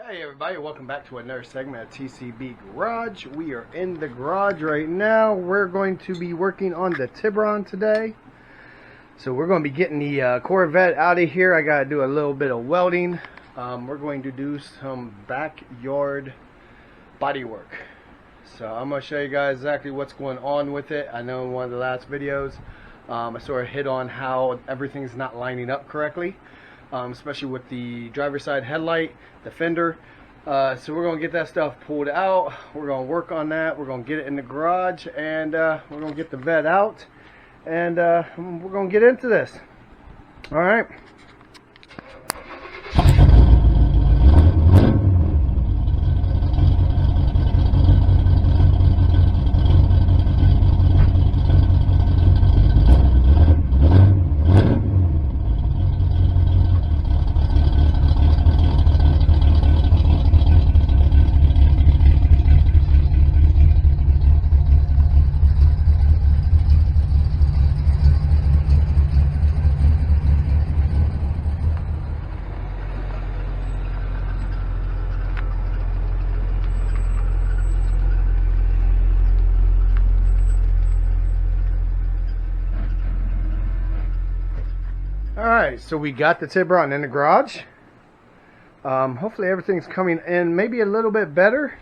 Hey everybody, welcome back to another segment of T.C.B. Garage. We are in the garage right now. We're going to be working on the Tiburon today. So we're going to be getting the Corvette out of here. I got to do a little bit of welding. We're going to do some backyard body work. So I'm going to show you guys exactly what's going on with it. I know in one of the last videos I sort of hit on how everything's not lining up correctly. Especially with the driver's side headlight, the fender. So we're going to get that stuff pulled out. We're going to work on that. We're going to get it in the garage, and we're going to get the vet out, and we're going to get into this. All right. Alright, so we got the Tiburon in the garage. Hopefully everything's coming in maybe a little bit better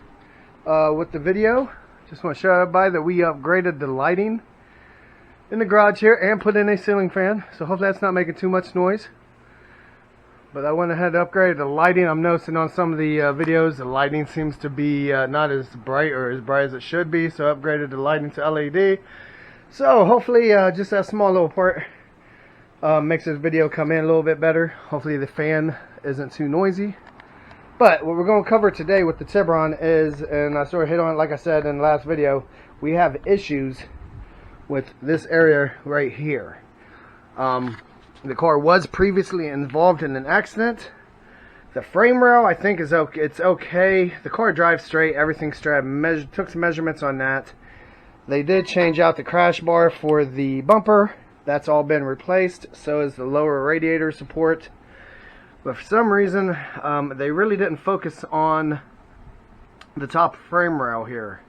with the video. Just want to show everybody that we upgraded the lighting in the garage here and put in a ceiling fan. So hopefully that's not making too much noise. But I went ahead and upgraded the lighting. I'm noticing on some of the videos the lighting seems to be not as bright or as bright as it should be. So I upgraded the lighting to LED. So hopefully just that small little part makes this video come in a little bit better. Hopefully the fan isn't too noisy. But what we're going to cover today with the Tiburon is, and I sort of hit on it like I said in the last video, we have issues with this area right here. The car was previously involved in an accident. The frame rail I think is okay. It's okay. The car drives straight, everything's straight. Took some measurements on that. They did change out the crash bar for the bumper. That's all been replaced. So is the lower radiator support. But for some reason, they really didn't focus on the top frame rail here.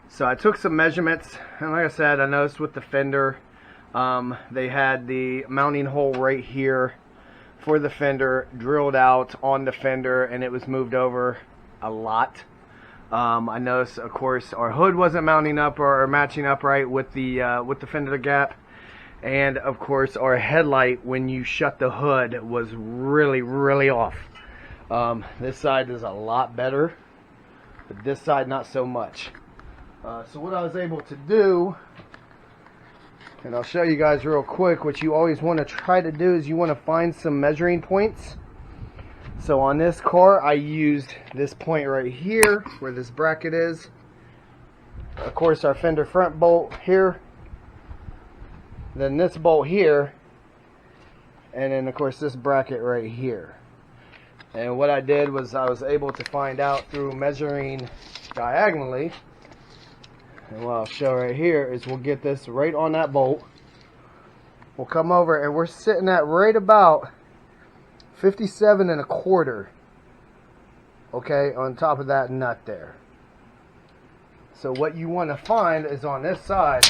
So I took some measurements, and like I said, I noticed with the fender, they had the mounting hole right here for the fender drilled out on the fender, and it was moved over a lot. I noticed, of course, our hood wasn't mounting up or matching up right with the fender gap. And of course our headlight, when you shut the hood, was really off. This side is a lot better, but this side not so much. So what I was able to do, and I'll show you guys real quick, what you always want to try to do is you want to find some measuring points. So on this car I used this point right here where this bracket is. Of course our fender front bolt here, then this bolt here, and then of course this bracket right here. And what I did was I was able to find out through measuring diagonally, and what I'll show right here is we'll get this right on that bolt. We'll come over and we're sitting at right about 57 1/4, okay, on top of that nut there. So what you want to find is on this side,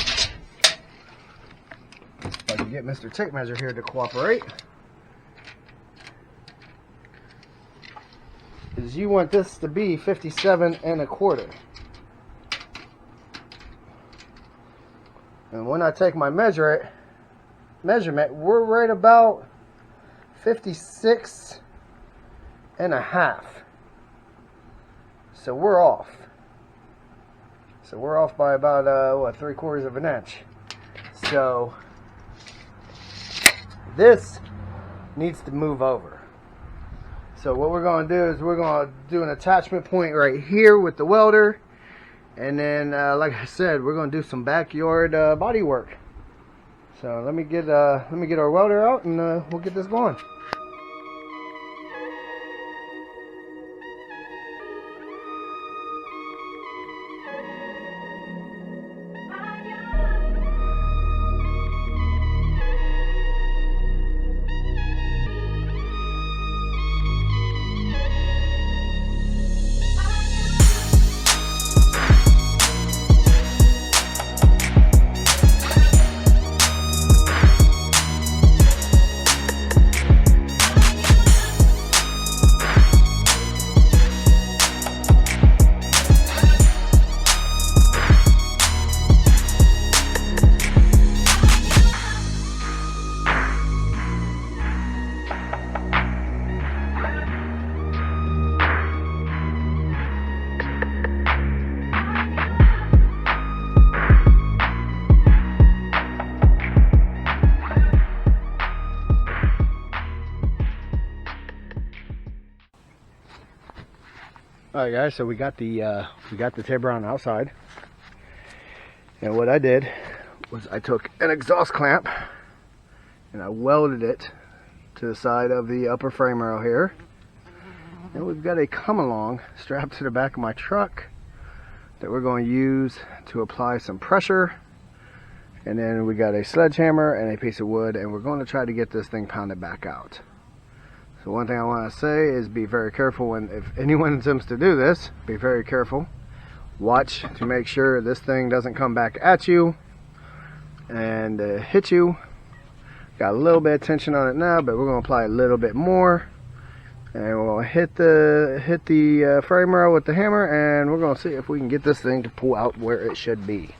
if I can get Mr. Tape Measure here to cooperate, is you want this to be 57 1/4. And when I take my measurement, we're right about 56 1/2. So we're off. So we're off by about what, 3/4 of an inch. So this needs to move over. So what we're going to do is we're going to do an attachment point right here with the welder, and then like I said, we're going to do some backyard body work. So let me get our welder out, and we'll get this going. Alright guys, so we got the Tiburon outside, and what I did was I took an exhaust clamp and I welded it to the side of the upper frame rail here, and we've got a come along strapped to the back of my truck that we're going to use to apply some pressure, and then we got a sledgehammer and a piece of wood, and we're going to try to get this thing pounded back out. So one thing I want to say is be very careful if anyone attempts to do this. Be very careful. Watch to make sure this thing doesn't come back at you and hit you. Got a little bit of tension on it now, but we're going to apply a little bit more, and we'll hit the frame rail with the hammer, and we're going to see if we can get this thing to pull out where it should be.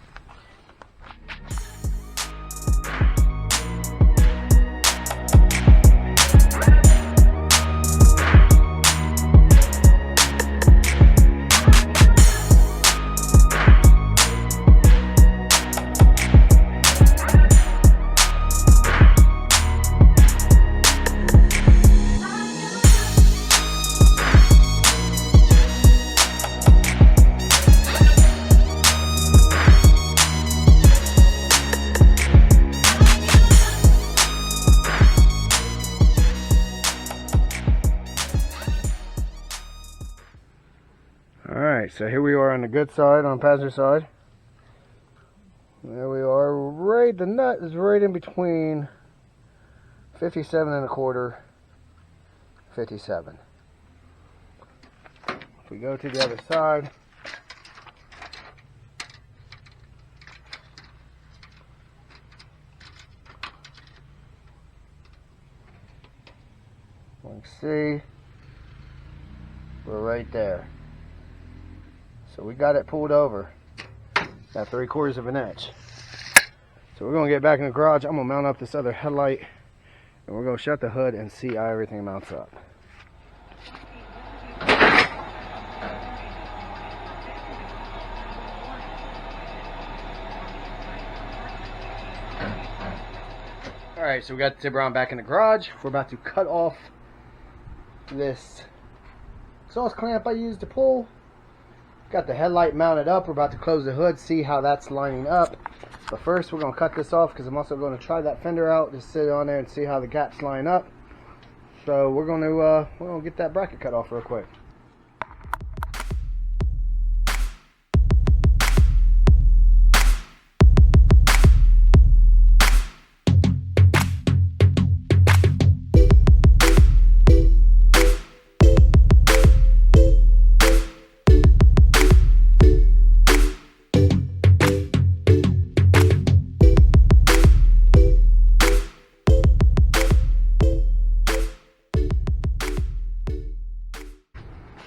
Alright, so here we are on the good side, on the passenger side. There we are, right, the nut is right in between 57 1/4, 57. If we go to the other side, you can see we're right there. So we got it pulled over at 3/4 of an inch. So we're going to get back in the garage. I'm going to mount up this other headlight, and we're going to shut the hood and see how everything mounts up. Alright, so we got the Tiburon back in the garage. We're about to cut off this exhaust clamp I used to pull. Got the headlight mounted up. We're about to close the hood, see how that's lining up. But first we're going to cut this off because I'm also going to try that fender out, just sit on there and see how the gaps line up. So we're going to get that bracket cut off real quick.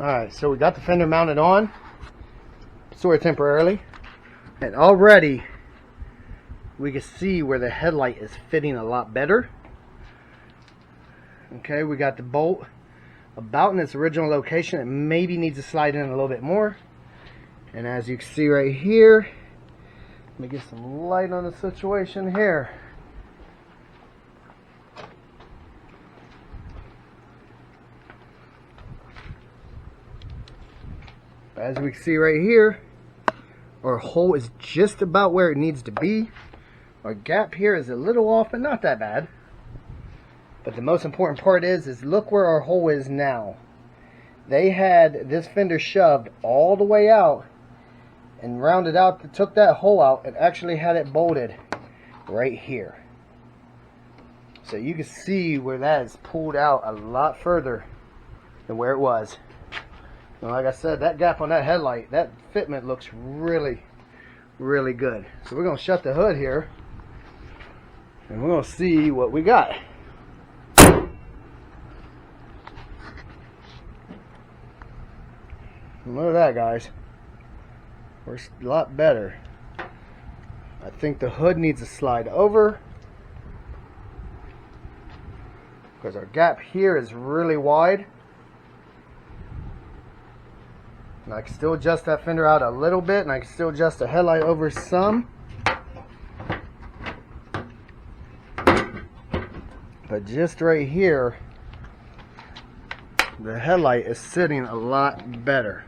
Alright, so we got the fender mounted on, sort of temporarily, and already we can see where the headlight is fitting a lot better. Okay, we got the bolt about in its original location. It maybe needs to slide in a little bit more. And as you can see right here, let me get some light on the situation here. As we can see right here, our hole is just about where it needs to be. Our gap here is a little off, but not that bad. But the most important part is look where our hole is now. They had this fender shoved all the way out and rounded out, took that hole out and actually had it bolted right here. So you can see where that is pulled out a lot further than where it was. And like I said, that gap on that headlight, that fitment looks really, really good. So we're going to shut the hood here, and we're going to see what we got. And look at that, guys. We're a lot better. I think the hood needs to slide over, because our gap here is really wide. And I can still adjust that fender out a little bit, and I can still adjust the headlight over some. But just right here, the headlight is sitting a lot better.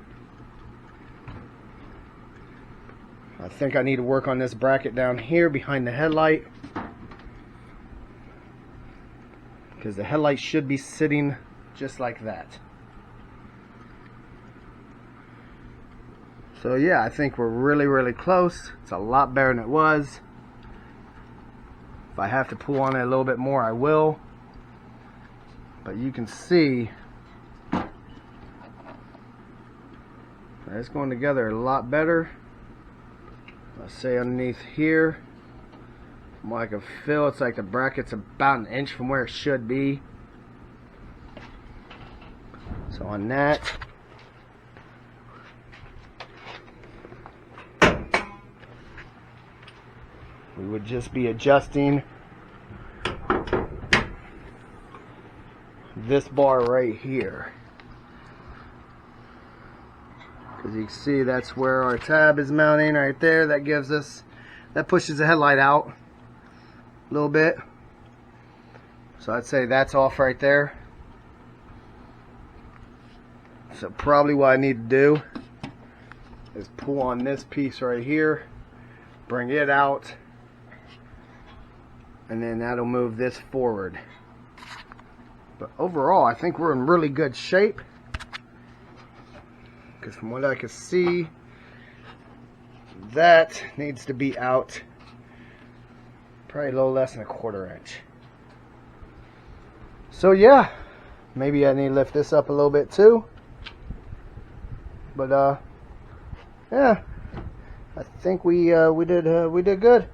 I think I need to work on this bracket down here behind the headlight, because the headlight should be sitting just like that. So yeah, I think we're really close. It's a lot better than it was. If I have to pull on it a little bit more, I will. But you can see it's going together a lot better. Let's say underneath here, from what I can feel, it's like the bracket's about an inch from where it should be. So on that, we would just be adjusting this bar right here. As you can see, that's where our tab is mounting right there. That gives us, that pushes the headlight out a little bit. So I'd say that's off right there. So probably what I need to do is pull on this piece right here, bring it out, and then that'll move this forward. But overall, I think we're in really good shape, because from what I can see, that needs to be out probably a little less than 1/4 inch. So yeah, maybe I need to lift this up a little bit too. But yeah, I think we did good.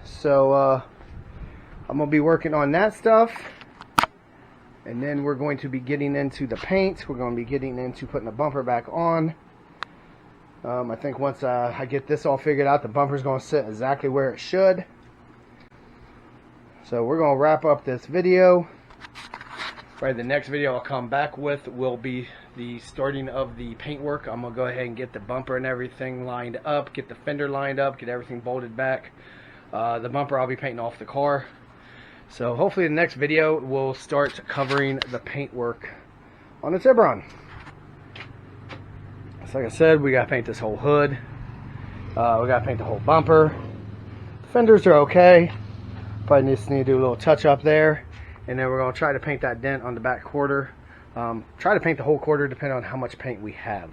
So I'm gonna be working on that stuff. And then we're going to be getting into the paint. We're going to be getting into putting the bumper back on. I think once I get this all figured out, the bumper's going to sit exactly where it should. So we're going to wrap up this video. Probably the next video I'll come back with will be the starting of the paint work. I'm going to go ahead and get the bumper and everything lined up, get the fender lined up, get everything bolted back. The bumper I'll be painting off the car. So hopefully the next video will start covering the paint work on the Tiburon. So like I said, we got to paint this whole hood. We got to paint the whole bumper. The fenders are okay. Probably just need to do a little touch up there. And then we're going to try to paint that dent on the back quarter. Try to paint the whole quarter depending on how much paint we have.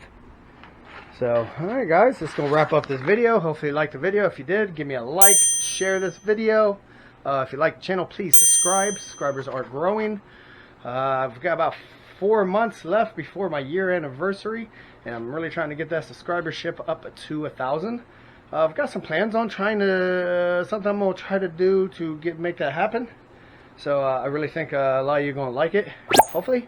So, alright guys, that's going to wrap up this video. Hopefully you liked the video. If you did, give me a like, share this video. If you like the channel, please subscribe. Subscribers are growing. I've got about 4 months left before my year anniversary, and I'm really trying to get that subscribership up to 1,000. I've got some plans on trying to, something I'm going to try to do to make that happen. So I really think a lot of you are going to like it, hopefully.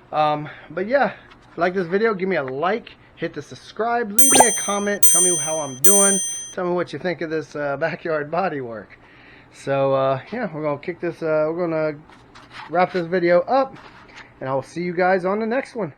But yeah, if you like this video, give me a like, hit the subscribe, leave me a comment, tell me how I'm doing, tell me what you think of this backyard bodywork. So yeah, we're gonna kick this. We're gonna wrap this video up, and I'll see you guys on the next one.